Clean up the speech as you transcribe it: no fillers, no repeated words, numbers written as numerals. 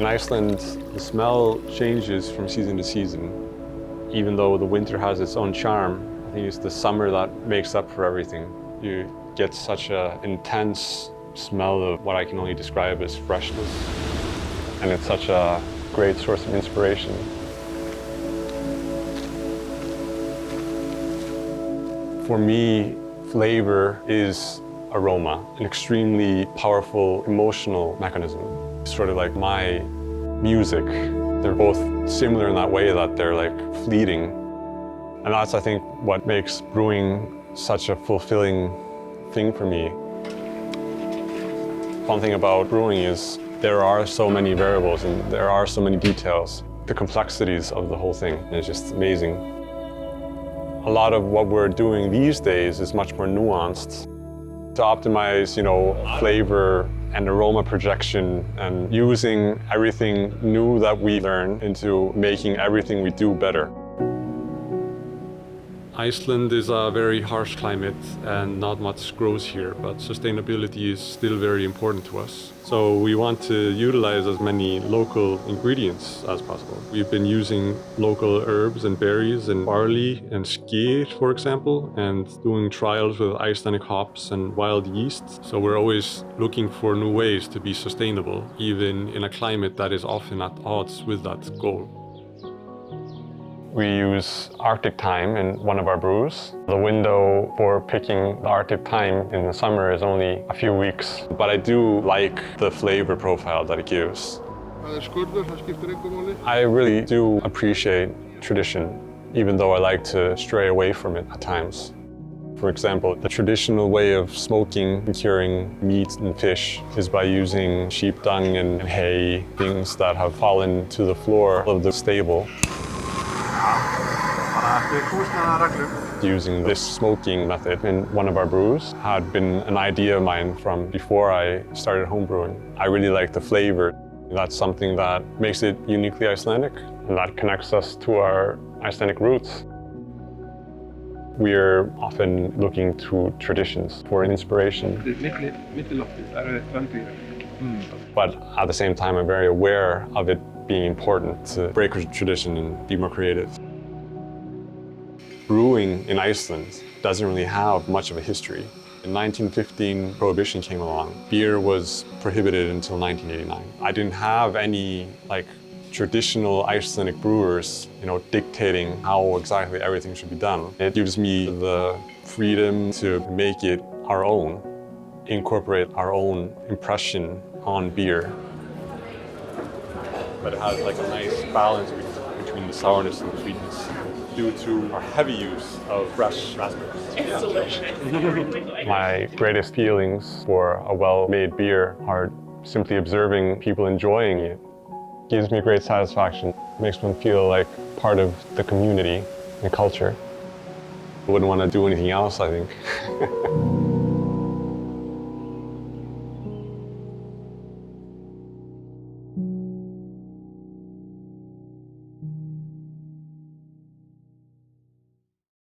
Iceland, the smell changes from season to season. Even though the winter has its own charm, I think it's the summer that makes up for everything. You get such an intense smell of what I can only describe as freshness. And it's such a great source of inspiration. For me, flavor is aroma, an extremely powerful emotional mechanism. It's sort of like my music. They're both similar in that way that they're like fleeting. And that's, I think, what makes brewing such a fulfilling thing for me. Fun thing about brewing is there are so many variables and there are so many details. The complexities of the whole thing is just amazing. A lot of what we're doing these days is much more nuanced. To optimize, flavor and aroma projection and using everything new that we learn into making everything we do better. Iceland is a very harsh climate and not much grows here, but sustainability is still very important to us. So we want to utilize as many local ingredients as possible. We've been using local herbs and berries and barley and Skyr, for example, and doing trials with Icelandic hops and wild yeast. So we're always looking for new ways to be sustainable, even in a climate that is often at odds with that goal. We use Arctic thyme in one of our brews. The window for picking the Arctic thyme in the summer is only a few weeks, but I do like the flavor profile that it gives. I really do appreciate tradition, even though I like to stray away from it at times. For example, the traditional way of smoking and curing meat and fish is by using sheep dung and hay, things that have fallen to the floor of the stable. Using this smoking method in one of our brews had been an idea of mine from before I started homebrewing. I really like the flavor. That's something that makes it uniquely Icelandic, and that connects us to our Icelandic roots. We're often looking to traditions for inspiration. But at the same time, I'm very aware of it being important to break with tradition and be more creative. Brewing in Iceland doesn't really have much of a history. In 1915, Prohibition came along. Beer was prohibited until 1989. I didn't have any traditional Icelandic brewers, dictating how exactly everything should be done. It gives me the freedom to make it our own, incorporate our own impression on beer. But it has a nice balance between the sourness and the sweetness due to our heavy use of fresh raspberries. It's delicious. My greatest feelings for a well-made beer are simply observing people enjoying it. It gives me great satisfaction. It makes me feel like part of the community and culture. I wouldn't want to do anything else, I think.